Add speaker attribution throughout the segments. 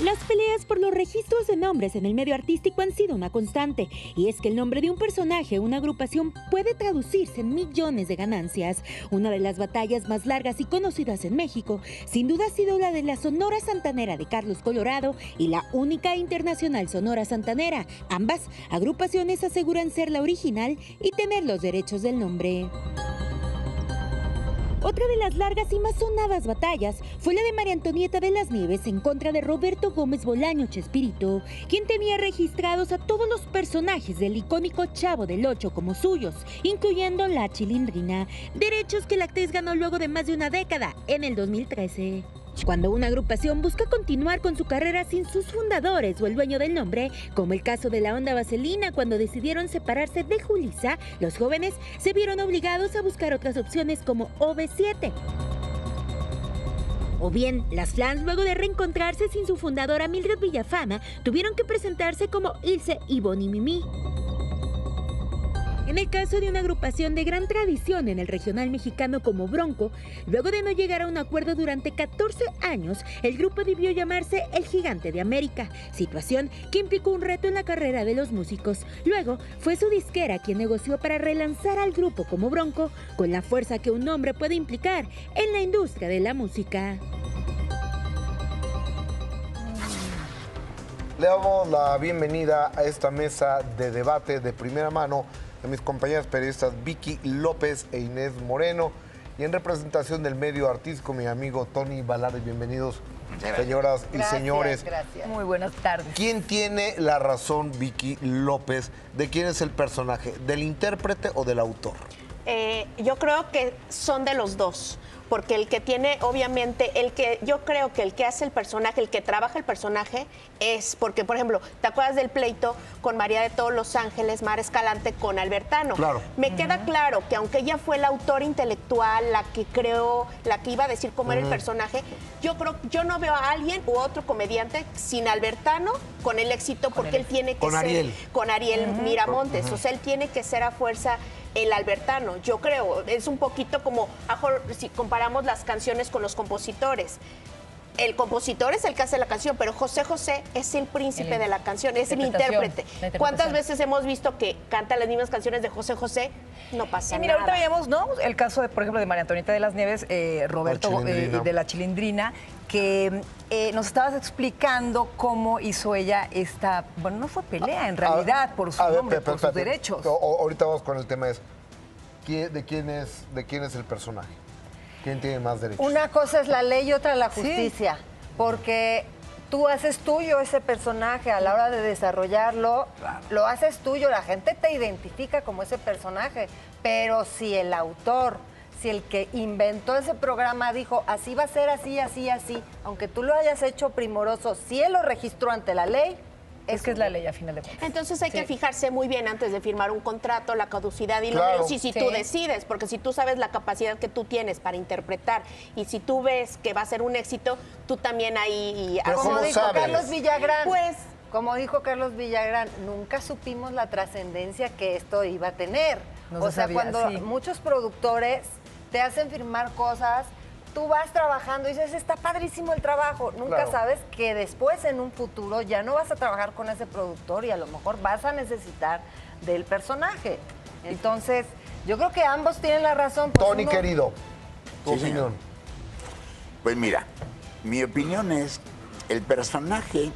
Speaker 1: Las peleas por los registros de nombres en el medio artístico han sido una constante, y es que el nombre de un personaje o una agrupación puede traducirse en millones de ganancias. Una de las batallas más largas y conocidas en México, sin duda ha sido la de la Sonora Santanera de Carlos Colorado y la única internacional Sonora Santanera. Ambas agrupaciones aseguran ser la original y tener los derechos del nombre. Otra de las largas y más sonadas batallas fue la de María Antonieta de las Nieves en contra de Roberto Gómez Bolaño Chespirito, quien tenía registrados a todos los personajes del icónico Chavo del Ocho como suyos, incluyendo la Chilindrina, derechos que la actriz ganó luego de más de una década, en el 2013. Cuando una agrupación busca continuar con su carrera sin sus fundadores o el dueño del nombre, como el caso de la Onda Vaselina cuando decidieron separarse de Julissa, los jóvenes se vieron obligados a buscar otras opciones como OV7. O bien, las Flans, luego de reencontrarse sin su fundadora Mildred Villafama, tuvieron que presentarse como Ilse y Bonnie Mimi. En el caso de una agrupación de gran tradición en el regional mexicano como Bronco, luego de no llegar a un acuerdo durante 14 años, el grupo debió llamarse El Gigante de América, situación que implicó un reto en la carrera de los músicos. Luego, fue su disquera quien negoció para relanzar al grupo como Bronco, con la fuerza que un nombre puede implicar en la industria de la música.
Speaker 2: Le damos la bienvenida a esta mesa de debate de primera mano a mis compañeras periodistas Vicky López e Inés Moreno, y en representación del medio artístico, mi amigo Tony Balade. Bienvenidos, señoras y señores.
Speaker 3: Gracias. Muy buenas tardes.
Speaker 2: ¿Quién tiene la razón, Vicky López, de quién es el personaje? ¿Del intérprete o del autor?
Speaker 4: Yo creo que son de los dos, porque el que tiene, obviamente, yo creo que el que hace el personaje, el que trabaja el personaje, es porque, por ejemplo, ¿te acuerdas del pleito con María de todos los Ángeles, Mar Escalante, con Albertano?
Speaker 2: Claro.
Speaker 4: Me queda claro que aunque ella fue la autora intelectual, la que creó, la que iba a decir cómo era el personaje, yo no veo a alguien u otro comediante sin Albertano con el éxito, porque él tiene que ser con Ariel Miramontes, o sea, él tiene que ser a fuerza el Albertano. Yo creo, es un poquito como, si comparamos las canciones con los compositores. El compositor es el que hace la canción, pero José José es el príncipe de la canción, es el intérprete. ¿Cuántas veces hemos visto que canta las mismas canciones de José José? No pasa
Speaker 3: mira,
Speaker 4: nada.
Speaker 3: ahorita veíamos, ¿no? El caso, por ejemplo, de María Antonieta de las Nieves, Roberto de la Chilindrina, que nos estabas explicando cómo hizo ella esta, bueno, no fue pelea en realidad por su nombre, por sus derechos.
Speaker 2: Ahorita vamos con el tema ¿de quién es el personaje? ¿Quién tiene más derechos?
Speaker 5: Una cosa es la ley y otra la justicia, porque tú haces tuyo ese personaje a la hora de desarrollarlo, lo haces tuyo, la gente te identifica como ese personaje, pero si el autor, si el que inventó ese programa dijo así va a ser, así, así, así, aunque tú lo hayas hecho primoroso, si él lo registró ante la ley,
Speaker 3: es que es la ley a final de cuentas.
Speaker 4: Entonces hay que fijarse muy bien antes de firmar un contrato, la caducidad y los derechos, y si tú decides, porque si tú sabes la capacidad que tú tienes para interpretar y si tú ves que va a ser un éxito, tú también ahí...
Speaker 5: Como dijo Carlos Villagrán,
Speaker 4: pues...
Speaker 5: Como dijo Carlos Villagrán, nunca supimos la trascendencia que esto iba a tener.
Speaker 3: No se sabía,
Speaker 5: cuando muchos productores te hacen firmar cosas, tú vas trabajando y dices, está padrísimo el trabajo. Nunca sabes que después, en un futuro, ya no vas a trabajar con ese productor y a lo mejor vas a necesitar del personaje. Entonces, yo creo que ambos tienen la razón. Pues
Speaker 2: Tony, querido, tu opinión.
Speaker 6: Pues mira, mi opinión es, el personaje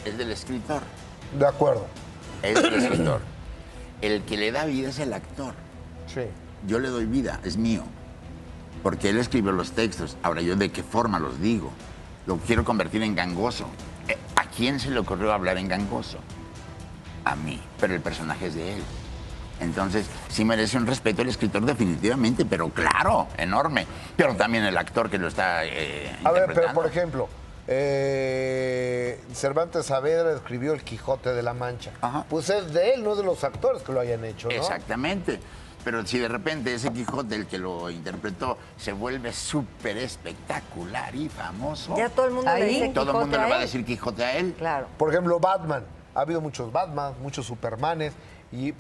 Speaker 6: es del escritor.
Speaker 2: De acuerdo.
Speaker 6: Es del escritor. El que le da vida es el actor.
Speaker 2: Sí.
Speaker 6: Yo le doy vida, es mío. Porque él escribió los textos. Ahora, ¿yo de qué forma los digo? Lo quiero convertir en gangoso. ¿A quién se le ocurrió hablar en gangoso? A mí. Pero el personaje es de él. Entonces, sí merece un respeto el escritor definitivamente, pero claro, enorme. Pero también el actor que lo está interpretando.
Speaker 2: A ver, pero por ejemplo, Cervantes Saavedra escribió El Quijote de la Mancha.
Speaker 6: Ajá.
Speaker 2: Pues es de él, no de los actores que lo hayan hecho, ¿no?
Speaker 6: Exactamente. Pero si de repente ese Quijote, el que lo interpretó, se vuelve súper espectacular y famoso.
Speaker 5: Ya todo el mundo le dice
Speaker 6: todo el mundo le va a
Speaker 5: él.
Speaker 6: decir Quijote a él.
Speaker 5: Claro.
Speaker 2: Por ejemplo, Batman. Ha habido muchos Batman, muchos Supermanes.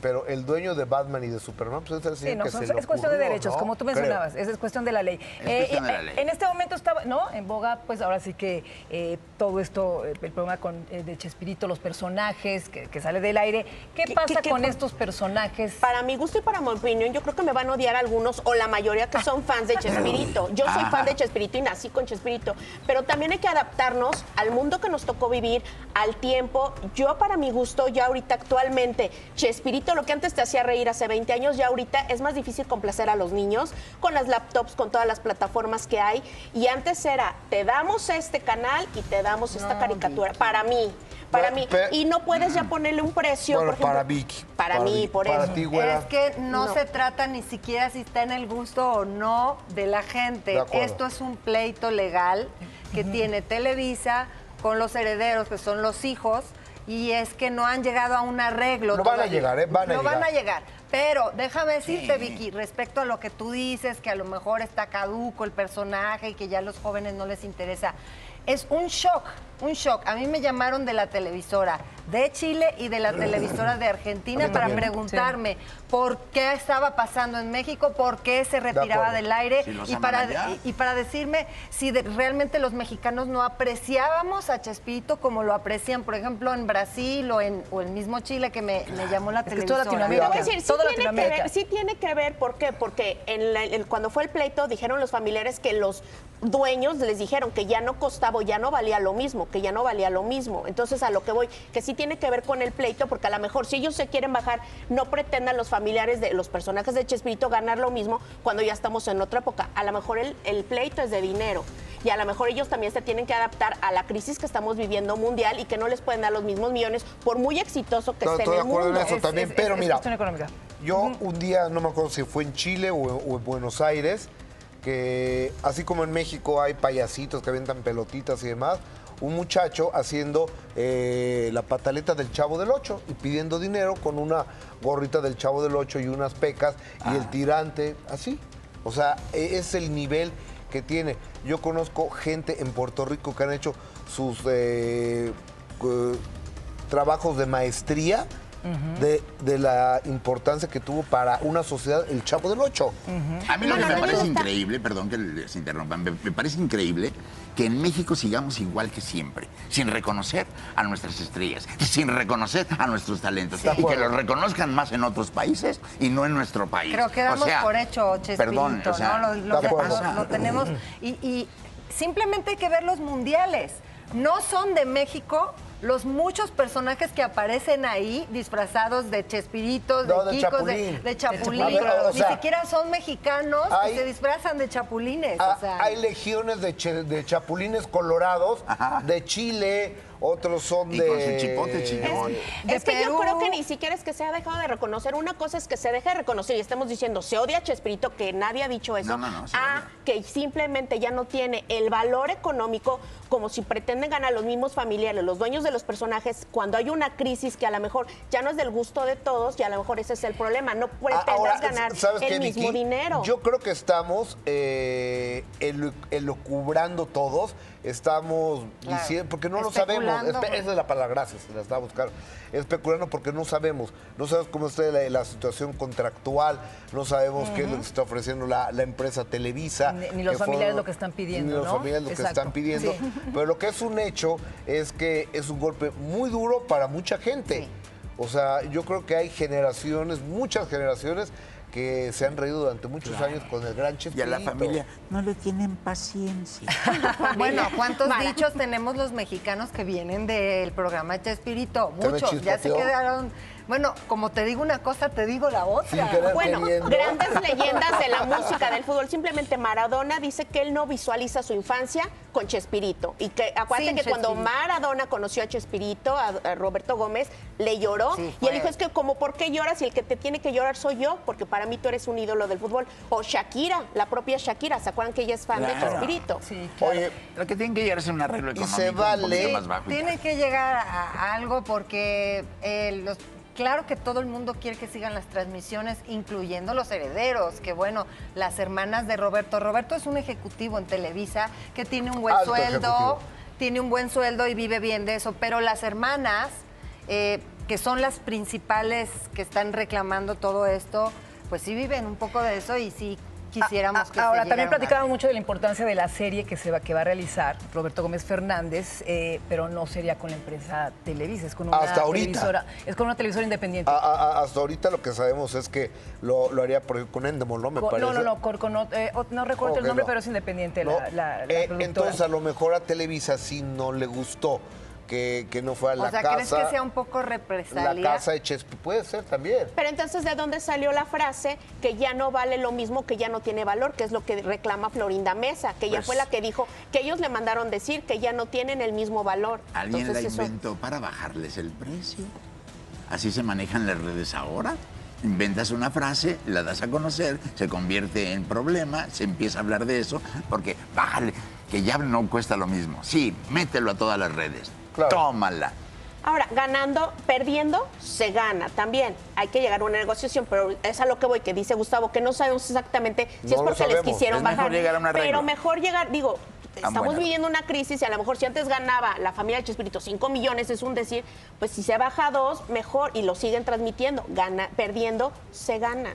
Speaker 2: pero el dueño de Batman y de Superman, pues es el señor
Speaker 3: Sí, no,
Speaker 2: que se le
Speaker 3: es cuestión de
Speaker 2: ocurrió,
Speaker 3: derechos,
Speaker 2: ¿no?
Speaker 3: como tú mencionabas, es cuestión de la ley.
Speaker 6: Es cuestión de la ley.
Speaker 3: En este momento estaba, ¿no? En boga, pues ahora sí que todo esto, el problema de Chespirito, los personajes que sale del aire. ¿Qué pasa con estos personajes?
Speaker 4: Para mi gusto y para mi opinión, yo creo que me van a odiar algunos o la mayoría que son fans de Chespirito. Yo soy fan de Chespirito y nací con Chespirito, pero también hay que adaptarnos al mundo que nos tocó vivir, al tiempo. Yo, para mi gusto, ya ahorita actualmente, Chespirito, lo que antes te hacía reír hace 20 años, ya ahorita es más difícil complacer a los niños con las laptops, con todas las plataformas que hay. Y antes era, te damos este canal y te damos esta caricatura. Para mí. Y no puedes ya ponerle un precio.
Speaker 2: Bueno,
Speaker 4: por ejemplo,
Speaker 2: para Vicky.
Speaker 4: Para mí, por
Speaker 2: para
Speaker 4: eso.
Speaker 2: ti, güera.
Speaker 5: Es que no se trata ni siquiera si está en el gusto o no de la gente.
Speaker 2: De acuerdo.
Speaker 5: Esto es un pleito legal que tiene Televisa con los herederos, que son los hijos, y es que no han llegado a un arreglo.
Speaker 2: No van a llegar, ¿eh? Van a
Speaker 5: llegar. Pero déjame decirte, Vicky, respecto a lo que tú dices, que a lo mejor está caduco el personaje y que ya a los jóvenes no les interesa. Es un shock, un shock. A mí me llamaron de la televisora de Chile y de la televisora de Argentina para preguntarme por qué estaba pasando en México, por qué se retiraba del aire y para decirme si realmente los mexicanos no apreciábamos a Chespirito como lo aprecian, por ejemplo, en Brasil o en mismo Chile, que me llamó la televisora.
Speaker 4: Te voy a decir, sí tiene que ver, ¿por qué? Porque cuando fue el pleito dijeron los familiares que los dueños les dijeron que ya no costaba, ya no valía lo mismo, que ya no valía lo mismo. Entonces, a lo que voy, que sí tiene que ver con el pleito, porque a lo mejor si ellos se quieren bajar, no pretendan los familiares de los personajes de Chespirito ganar lo mismo cuando ya estamos en otra época. A lo mejor el pleito es de dinero y a lo mejor ellos también se tienen que adaptar a la crisis que estamos viviendo mundial y que no les pueden dar los mismos millones por muy exitoso que esté en el mundo.
Speaker 2: Estoy de acuerdo en eso también, pero mira,
Speaker 3: cuestión económica.
Speaker 2: yo un día, no me acuerdo si fue en Chile o en Buenos Aires, que así como en México hay payasitos que avientan pelotitas y demás, un muchacho haciendo la pataleta del Chavo del Ocho y pidiendo dinero con una gorrita del Chavo del Ocho y unas pecas y el tirante, así. O sea, es el nivel que tiene. Yo conozco gente en Puerto Rico que han hecho sus trabajos de maestría de la importancia que tuvo para una sociedad el Chavo del Ocho.
Speaker 6: A mí lo que me parece increíble, perdón que les interrumpa, me parece increíble que en México sigamos igual que siempre, sin reconocer a nuestras estrellas, sin reconocer a nuestros talentos, y que los reconozcan más en otros países y no en nuestro país.
Speaker 5: Creo que damos por hecho, Chespirito,
Speaker 6: perdón, o sea,
Speaker 5: ¿no? Lo tenemos. Y simplemente hay que ver los mundiales. No son de México los muchos personajes que aparecen ahí disfrazados de Chespiritos,
Speaker 2: No,
Speaker 5: de
Speaker 2: de
Speaker 5: Kikos,
Speaker 2: Chapulín.
Speaker 5: de Chapulín.
Speaker 2: O sea,
Speaker 5: ni siquiera son mexicanos y se disfrazan de chapulines. O sea,
Speaker 2: hay legiones de chapulines colorados, de Chile, otros son
Speaker 6: y
Speaker 2: de...
Speaker 6: con su chipote chillón.
Speaker 4: Es que yo creo que ni siquiera es que se ha dejado de reconocer. Una cosa es que se deje de reconocer y estamos diciendo, se odia a Chespirito, que nadie ha dicho eso.
Speaker 6: No,
Speaker 4: que simplemente ya no tiene el valor económico, como si pretenden ganar los mismos familiares, los dueños de los personajes, cuando hay una crisis que a lo mejor ya no es del gusto de todos y a lo mejor ese es el problema. No pretendas ganar el mismo dinero.
Speaker 2: Yo creo que estamos elucubrando todos. Estamos diciendo, porque no lo sabemos. Esa es la palabra, gracias, se la estaba buscando. Especulando porque no sabemos. No sabemos cómo está la situación contractual, no sabemos qué es lo que está ofreciendo la empresa Televisa.
Speaker 3: Ni los familiares lo que están pidiendo.
Speaker 2: Ni los familiares lo que están pidiendo. Sí. Pero lo que es un hecho es que es un golpe muy duro para mucha gente. Sí. O sea, yo creo que hay generaciones, muchas generaciones, que se han reído durante muchos años con el gran Chespirito.
Speaker 6: Y a la familia no le tienen paciencia.
Speaker 5: Bueno, ¿cuántos dichos tenemos los mexicanos que vienen del programa Chespirito? Muchos, ya se quedaron... Bueno, como te digo una cosa, te digo la otra.
Speaker 4: Bueno, grandes leyendas de la música, del fútbol. Simplemente Maradona dice que él no visualiza su infancia con Chespirito. Y que acuérdate que cuando Maradona conoció a Chespirito, a Roberto Gómez, le lloró. Sí, y él dijo, es que como, ¿por qué lloras? Y el que te tiene que llorar soy yo, porque para mí tú eres un ídolo del fútbol. O Shakira, la propia Shakira, ¿se acuerdan que ella es fan de Chespirito?
Speaker 3: Sí, claro.
Speaker 6: Oye, lo que tienen que llegar es un arreglo económico.
Speaker 2: Y se vale.
Speaker 6: Más bajo
Speaker 5: tiene que llegar a algo porque claro que todo el mundo quiere que sigan las transmisiones, incluyendo los herederos, que bueno, las hermanas de Roberto. Roberto es un ejecutivo en Televisa que tiene un buen sueldo, tiene un buen sueldo y vive bien de eso, pero las hermanas que que son las principales que están reclamando todo esto, pues sí viven un poco de eso y sí quisiéramos que
Speaker 3: ahora,
Speaker 5: se
Speaker 3: también
Speaker 5: llegara
Speaker 3: platicamos mucho de la importancia de la serie que va a realizar Roberto Gómez Fernández, pero no sería con la empresa Televisa, es con una
Speaker 2: Hasta ahorita.
Speaker 3: televisora, es con una televisora independiente.
Speaker 2: Hasta ahorita lo que sabemos es que lo haría con Endemol, ¿no? Me parece.
Speaker 3: No recuerdo el nombre, pero es independiente
Speaker 2: No.
Speaker 3: la productora.
Speaker 2: Entonces, a lo mejor a Televisa sí no le gustó que no fuera la
Speaker 5: O sea,
Speaker 2: casa.
Speaker 5: ¿crees que sea un poco represalia?
Speaker 2: La casa de Chespirito. Puede ser también.
Speaker 4: Pero entonces, ¿de dónde salió la frase que ya no vale lo mismo, que ya no tiene valor? Que es lo que reclama Florinda Mesa, que ella
Speaker 6: Pues,
Speaker 4: fue la que dijo que ellos le mandaron decir que ya no tienen el mismo valor.
Speaker 6: Alguien
Speaker 4: Entonces,
Speaker 6: la
Speaker 4: eso-
Speaker 6: inventó para bajarles el precio. Así se manejan las redes ahora. Inventas una frase, la das a conocer, se convierte en problema, se empieza a hablar de eso, porque bájale, que ya no cuesta lo mismo. Sí, mételo a todas las redes.
Speaker 2: Claro.
Speaker 6: Tómala.
Speaker 4: Ahora, perdiendo, se gana también. Hay que llegar a una negociación, pero es a lo que voy, que dice Gustavo, que no sabemos exactamente si
Speaker 2: No
Speaker 4: es
Speaker 2: lo
Speaker 4: porque les
Speaker 2: sabemos.
Speaker 4: quisieron
Speaker 6: Es mejor
Speaker 4: bajar.
Speaker 6: llegar a un arreglo.
Speaker 4: Pero mejor llegar, estamos
Speaker 6: bueno.
Speaker 4: viviendo una crisis y a lo mejor si antes ganaba la familia de Chespirito 5 millones, es un decir, pues si se baja a 2, mejor, y lo siguen transmitiendo. Perdiendo, se gana.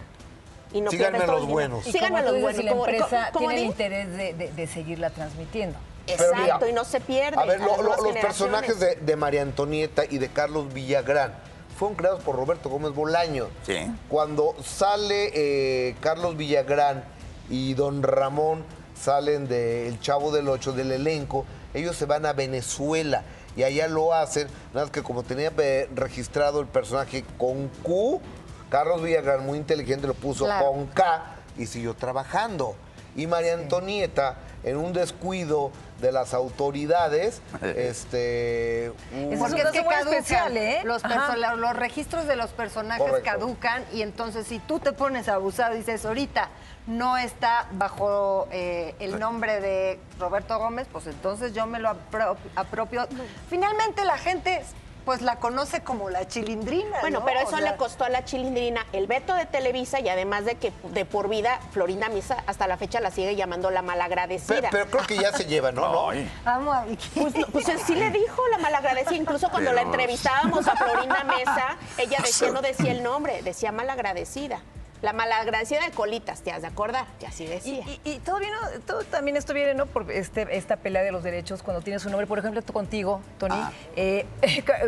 Speaker 4: Y no
Speaker 2: Síganme
Speaker 4: pierdes todo
Speaker 2: los
Speaker 4: el dinero.
Speaker 2: buenos.
Speaker 3: Y
Speaker 4: Síganme
Speaker 3: como
Speaker 4: los
Speaker 3: tú dices,
Speaker 4: buenos.
Speaker 3: si la empresa
Speaker 4: como
Speaker 3: tiene el
Speaker 4: di-
Speaker 3: interés de seguirla transmitiendo.
Speaker 2: Pero
Speaker 4: Exacto,
Speaker 2: mira,
Speaker 4: y no se pierde.
Speaker 2: A ver,
Speaker 4: a las nuevas
Speaker 2: los personajes
Speaker 4: generaciones.
Speaker 2: de María Antonieta y de Carlos Villagrán fueron creados por Roberto Gómez Bolaño.
Speaker 6: Sí.
Speaker 2: Cuando sale Carlos Villagrán y don Ramón salen de El Chavo del Ocho, del elenco, ellos se van a Venezuela y allá lo hacen, nada más que como tenía registrado el personaje con Q, Carlos Villagrán, muy inteligente, lo puso
Speaker 5: Claro.
Speaker 2: con K y siguió trabajando. Y María Antonieta, en un descuido de las autoridades,
Speaker 3: Ese es
Speaker 5: Porque
Speaker 3: un
Speaker 5: es
Speaker 3: caso
Speaker 5: que
Speaker 3: muy
Speaker 5: caducan,
Speaker 3: especial, ¿eh?
Speaker 5: los registros de los personajes
Speaker 2: Correcto.
Speaker 5: caducan y entonces si tú te pones abusado y dices ahorita no está bajo el nombre de Roberto Gómez, pues entonces yo me lo apropio. Finalmente la gente pues la conoce como la Chilindrina.
Speaker 4: Bueno,
Speaker 5: ¿no?
Speaker 4: pero
Speaker 5: O
Speaker 4: eso
Speaker 5: sea,
Speaker 4: le costó a la Chilindrina el veto de Televisa y además de que de por vida Florinda Mesa hasta la fecha la sigue llamando la malagradecida.
Speaker 2: pero creo que ya se llevan, ¿no?
Speaker 6: Ay,
Speaker 5: Vamos a Vicky.
Speaker 4: Pues sí le dijo la malagradecida, incluso cuando la
Speaker 6: Pero-
Speaker 4: entrevistábamos a Florinda Mesa, ella no decía el nombre, decía malagradecida. La malagradecida de colitas, ¿te has de acordar? Que así decía.
Speaker 3: Y todo, todo también esto viene, ¿no? Por esta pelea de los derechos, cuando tienes un nombre, por ejemplo, tú contigo, Tony,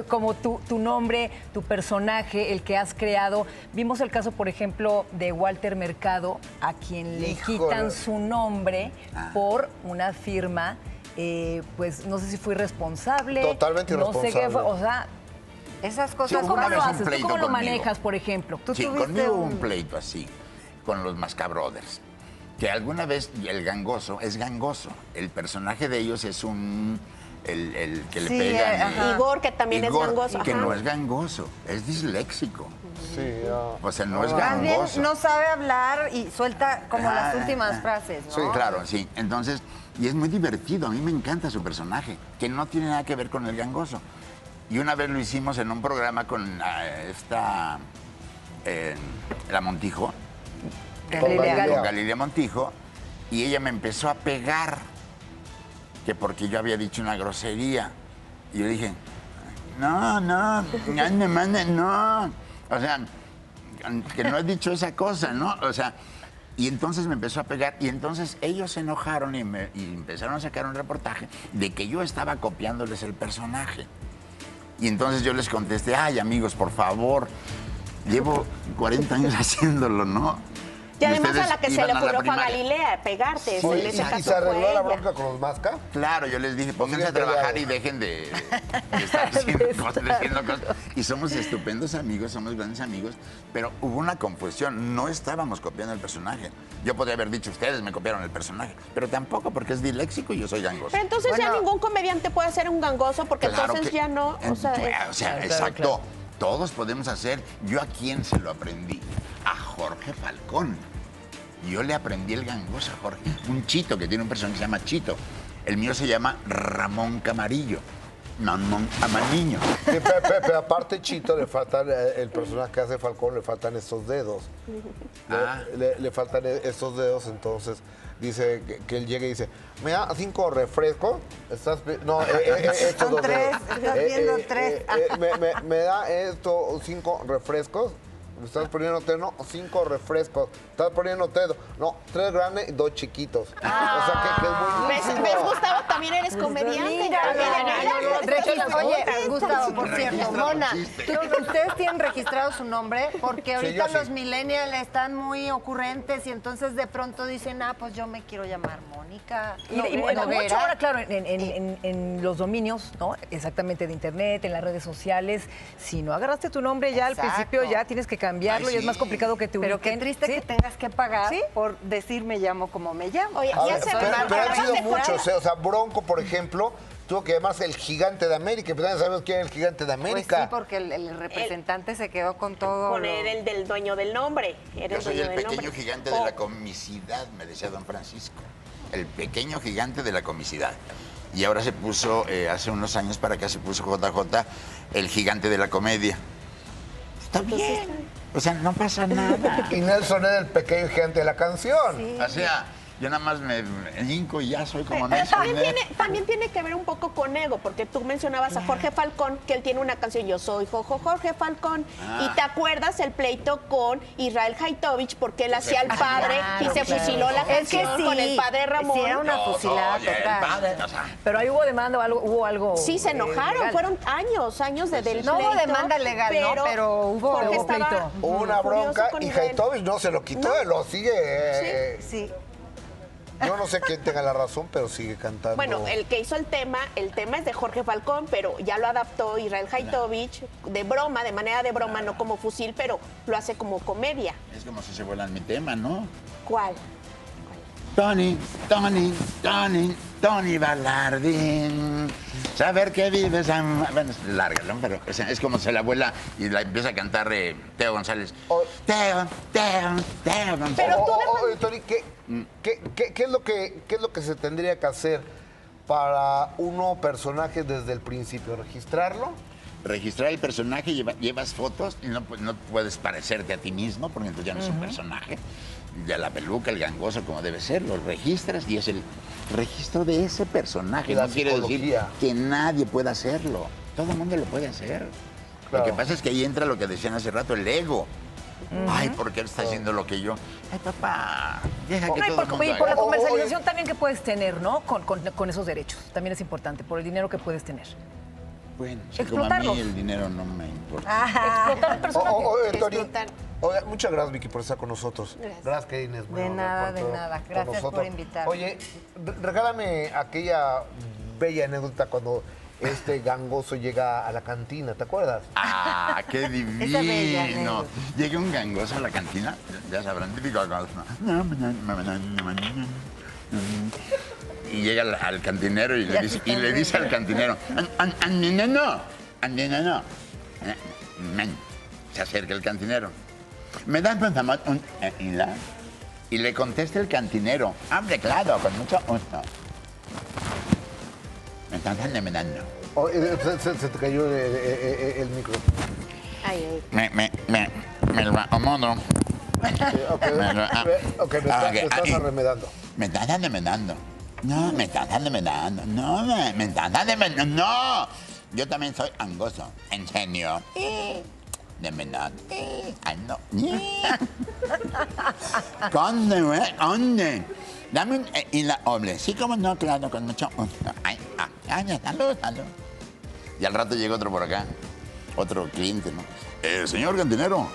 Speaker 3: como tu nombre, tu personaje, el que has creado. Vimos el caso, por ejemplo, de Walter Mercado, a quien le
Speaker 2: Híjole.
Speaker 3: quitan su nombre por una firma, pues no sé si fue irresponsable.
Speaker 2: Totalmente
Speaker 3: No sé qué fue,
Speaker 2: irresponsable.
Speaker 3: o sea,
Speaker 5: Esas
Speaker 6: Sí,
Speaker 5: cosas
Speaker 6: hubo una
Speaker 3: ¿cómo
Speaker 6: vez
Speaker 3: lo
Speaker 6: un
Speaker 3: haces? ¿Tú
Speaker 6: pleito
Speaker 3: cómo lo
Speaker 6: conmigo.
Speaker 3: manejas, por ejemplo?
Speaker 5: Tú
Speaker 6: Sí,
Speaker 5: tuviste
Speaker 6: conmigo hubo
Speaker 5: un-
Speaker 6: un pleito así, con los Mascabrothers. Que alguna vez el gangoso es gangoso. El personaje de ellos es el que le
Speaker 5: Sí,
Speaker 6: pegan.
Speaker 5: ajá.
Speaker 4: Igor, que también es gangoso.
Speaker 6: Que
Speaker 4: ajá.
Speaker 6: no es gangoso, es disléxico.
Speaker 2: Sí,
Speaker 6: O sea, no es
Speaker 5: Más bien
Speaker 6: gangoso.
Speaker 5: no sabe hablar y suelta como las
Speaker 6: Ah,
Speaker 5: últimas frases, ¿no?
Speaker 2: Sí,
Speaker 6: Claro, sí. Entonces, y es muy divertido. A mí me encanta su personaje, que no tiene nada que ver con el gangoso. Y una vez lo hicimos en un programa con la Montijo,
Speaker 5: Galilea.
Speaker 6: con Galilea Montijo, y ella me empezó a pegar, que porque yo había dicho una grosería. Y yo dije, no, no. O sea, que no he dicho esa cosa, ¿no? O sea, y entonces me empezó a pegar, y entonces ellos se enojaron y empezaron a sacar un reportaje de que yo estaba copiándoles el personaje. Y entonces yo les contesté, ay, amigos, por favor, llevo 40 años haciéndolo, ¿no?
Speaker 4: Y además a
Speaker 6: ustedes
Speaker 4: la que se le
Speaker 6: iban a la
Speaker 4: ocurrió fue a
Speaker 6: primaria.
Speaker 4: Galilea, pegarte.
Speaker 2: Sí,
Speaker 4: en ese
Speaker 2: ¿y
Speaker 4: caso
Speaker 2: se arregló
Speaker 4: fue
Speaker 2: la
Speaker 4: ella.
Speaker 2: bronca con los Masca?
Speaker 6: Claro, yo les dije, pónganse a
Speaker 2: Siguen
Speaker 6: trabajar
Speaker 2: peleados.
Speaker 6: y dejen de estar haciendo cosas. Y somos estupendos amigos, somos grandes amigos, pero hubo una confusión, no estábamos copiando el personaje. Yo podría haber dicho, ustedes me copiaron el personaje, pero tampoco porque es disléxico y yo soy gangoso.
Speaker 4: Pero entonces ya
Speaker 5: Bueno.
Speaker 4: ningún comediante puede ser un gangoso porque
Speaker 6: Claro
Speaker 4: entonces
Speaker 6: que-
Speaker 4: ya no, o sea,
Speaker 3: Claro,
Speaker 6: exacto.
Speaker 3: claro.
Speaker 6: Todos podemos hacer. ¿Yo a quién se lo aprendí? A Jorge Falcón. Yo le aprendí el gangoso a Jorge. Un Chito, que tiene un personaje que se llama Chito. El mío se llama Ramón Camarillo. niños.
Speaker 2: Sí, pero aparte, Chito, le faltan, el personaje que hace Falcón, le faltan estos dedos. Le faltan estos dedos, entonces dice que él llega y dice, me da 5 refrescos. No, estos
Speaker 5: Son 3, estás viendo 3.
Speaker 2: Me da estos 5 refrescos. Me estás poniendo 3, no, 5 refrescos. Estás poniendo 3, no, 3 grandes y 2 chiquitos. O sea, que es buenísimo.
Speaker 4: ¿Ves, Gustavo? También eres comediante.
Speaker 5: Oye, Gustavo, por cierto, Mona, ¿ustedes tienen registrado su nombre? Porque ahorita
Speaker 2: yo sí.
Speaker 5: los millennials están muy ocurrentes y entonces de pronto dicen, pues yo me quiero llamar Mónica.
Speaker 3: Y
Speaker 5: Noguera.
Speaker 3: mucho ahora, claro, en los dominios, ¿no? Exactamente, de internet, en las redes sociales. Si no agarraste tu nombre ya
Speaker 5: Exacto.
Speaker 3: al principio, ya tienes que cambiarlo y es más complicado que te ubiquen.
Speaker 5: Pero qué triste
Speaker 3: ¿Sí?
Speaker 5: que tengas que pagar
Speaker 3: ¿Sí?
Speaker 5: por decir me llamo como me llamo.
Speaker 4: Oye,
Speaker 2: A
Speaker 4: ya
Speaker 2: ver,
Speaker 4: se
Speaker 2: pero han sido
Speaker 4: de
Speaker 2: muchos, o sea, Bronco, por ejemplo, tuvo que llamarse el Gigante de América, pero nadie sabemos quién es el Gigante de
Speaker 5: Pues
Speaker 2: América.
Speaker 5: sí, porque el representante se quedó con todo.
Speaker 4: Con el del dueño del nombre. Era
Speaker 6: Yo soy
Speaker 4: dueño
Speaker 6: el
Speaker 4: del
Speaker 6: pequeño
Speaker 4: nombre.
Speaker 6: gigante de la comicidad, me decía don Francisco. El pequeño gigante de la comicidad. Y ahora se puso, hace unos años para acá se puso JJ, el gigante de la comedia. Está bien. O sea, no pasa nada.
Speaker 2: Y Nelson era el pequeño gigante de la canción.
Speaker 6: O sea, yo nada más me hinco y ya soy como Nelson.
Speaker 4: También tiene que ver un poco con ego, porque tú mencionabas a Jorge Falcón, que él tiene una canción, Yo soy Jorge Falcón, y te acuerdas el pleito con Israel Haitovich, porque él hacía al padre y se fusiló la canción con el padre Ramón.
Speaker 5: Sí, era una fusilada
Speaker 6: Oye, el
Speaker 5: total.
Speaker 6: padre, o sea,
Speaker 3: Pero ahí hubo demanda o algo, hubo algo.
Speaker 4: Sí, se enojaron,
Speaker 3: legal.
Speaker 4: fueron años del pleito.
Speaker 5: No hubo demanda legal, ¿no? Pero hubo
Speaker 4: Jorge
Speaker 3: pleito.
Speaker 4: estaba
Speaker 2: Hubo una
Speaker 4: furioso
Speaker 2: bronca
Speaker 4: con
Speaker 2: y
Speaker 4: Israel.
Speaker 2: Haitovich no se lo quitó, lo sigue.
Speaker 5: Sí.
Speaker 2: Yo no sé quién tenga la razón, pero sigue cantando.
Speaker 4: Bueno, el que hizo el tema es de Jorge Falcón, pero ya lo adaptó Israel Haitovich de broma, de manera de broma, no como fusil, pero lo hace como comedia.
Speaker 6: es como si se vuelan mi tema, ¿no?
Speaker 4: ¿Cuál?
Speaker 6: Tony Balardín. Saber que vives. Bueno, es larga, ¿no? Pero o sea, es como se la abuela y la empieza a cantar Teo González. Teo González.
Speaker 4: Pero tú
Speaker 2: Oye, Tony, ¿qué es lo que se tendría que hacer para un nuevo personaje desde el principio? ¿Registrarlo?
Speaker 6: Registrar el personaje, llevas fotos y no puedes parecerte a ti mismo porque entonces ya no es un personaje. Ya la peluca, el gangoso, como debe ser, lo registras y es el registro de ese personaje.
Speaker 2: La
Speaker 6: No quiere decir
Speaker 2: psicología.
Speaker 6: que nadie pueda hacerlo. Todo el mundo lo puede hacer.
Speaker 2: Claro.
Speaker 6: Lo que pasa es que ahí entra lo que decían hace rato, el ego. Ay, ¿por qué él está haciendo lo que yo? Ay, papá, deja que
Speaker 3: No, y
Speaker 6: todo el
Speaker 3: por,
Speaker 6: mundo
Speaker 3: y por la
Speaker 6: haga.
Speaker 3: comercialización también que puedes tener, ¿no? Con esos derechos. También es importante, por el dinero que puedes tener.
Speaker 6: Bueno, sí, como a
Speaker 3: Explotarlos.
Speaker 6: mí el dinero no me importa.
Speaker 3: Explotar el personaje.
Speaker 2: Oye, Tony,
Speaker 4: Explotar.
Speaker 2: oye, muchas gracias, Vicky, por estar con nosotros.
Speaker 4: Gracias.
Speaker 2: que Inés.
Speaker 5: De nada. Gracias por invitarme.
Speaker 2: Oye, regálame aquella bella anécdota cuando este gangoso llega a la cantina, ¿te acuerdas?
Speaker 6: ¡Ah, qué
Speaker 5: Esa bella
Speaker 6: divino!
Speaker 5: anécdota.
Speaker 6: Llega un gangoso a la cantina, ya sabrán, típico gangoso. Y llega al cantinero y le dice al cantinero, ¡Andineno! Se acerca el cantinero. ¿Me das por favor un helado? Y le contesta el cantinero, ¡hombre, claro, con mucho gusto! Me están dando.
Speaker 2: Se te cayó el micro.
Speaker 4: Ay,
Speaker 6: Me lo acomodo.
Speaker 2: Ok, me estás arremedando.
Speaker 6: Me estás envenenando. No, me estás envenenando. No, me estás envenenando. No. Yo también soy angoso. En serio. Envenenado. Ay, no. ¿Dónde, güey? ¿Dónde? Dame un hombre. Sí, como no, claro, con mucho gusto. Ay, salud. Y al rato llega otro por acá. Otro cliente, ¿no? Señor cantinero.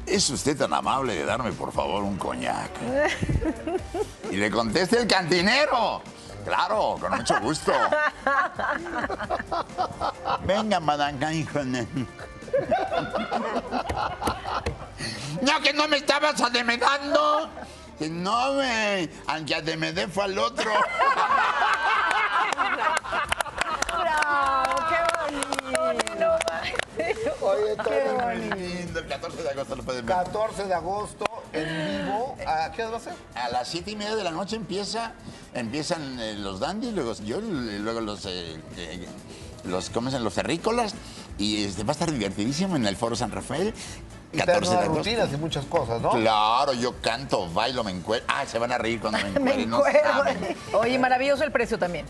Speaker 6: ¿Es usted tan amable de darme, por favor, un coñac? Y le contesta el cantinero. Claro, con mucho gusto. Venga, madame, hijo de... No, que no me estabas ademedando. Que no, me... Aunque ademedé fue al otro.
Speaker 5: ¡Bravo! ¡Qué bonito!
Speaker 2: Oye, Tony,
Speaker 6: Muy lindo. El 14 de agosto lo pueden ver.
Speaker 2: 14 de agosto, en vivo. ¿A qué hora va a ser?
Speaker 6: A las 7:30 de la noche empiezan los dandies, luego yo, luego los ¿cómo se llaman? Los terrícolas y va a estar divertidísimo en el Foro San Rafael.
Speaker 2: Y tenemos nuevas rutinas y muchas cosas, ¿no?
Speaker 6: Claro, yo canto, bailo, me encuero. Se van a reír cuando me encuere,
Speaker 3: Me
Speaker 6: no
Speaker 3: encuero.
Speaker 6: saben.
Speaker 3: Oye, maravilloso el precio también.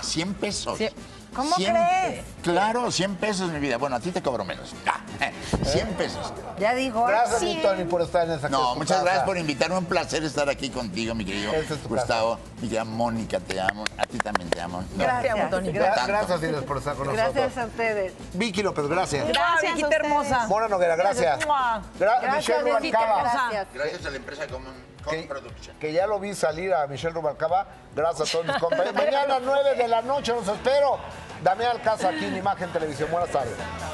Speaker 6: 100 pesos.
Speaker 3: Sí.
Speaker 5: ¿Cómo crees?
Speaker 6: Claro, 100 pesos, mi vida. Bueno, a ti te cobro menos. 100 pesos.
Speaker 5: Ya dijo.
Speaker 2: Gracias, mi Tony, por estar en esta
Speaker 6: No, muchas gracias por invitarme. Un placer estar aquí contigo, mi querido
Speaker 2: Esta es tu
Speaker 6: Gustavo. Mi querida Mónica, te amo. A ti también te amo. No,
Speaker 5: Gracias.
Speaker 3: Te amo, Tony.
Speaker 2: Gracias, Inés, por estar con nosotros.
Speaker 5: Gracias a ustedes.
Speaker 2: Vicky López, gracias.
Speaker 3: Gracias, Viquita hermosa.
Speaker 2: Mona Noguera, gracias.
Speaker 3: Mua.
Speaker 5: Gracias,
Speaker 2: Michelle
Speaker 5: Viquita,
Speaker 2: Rubalcaba,
Speaker 5: gracias.
Speaker 6: Gracias a la empresa Common Production.
Speaker 2: que ya lo vi salir a Michelle Rubalcaba. Gracias a todos mis compañeros. Mañana 9 de la noche los espero. Damián Alcázar aquí en Imagen Televisión. Buenas tardes.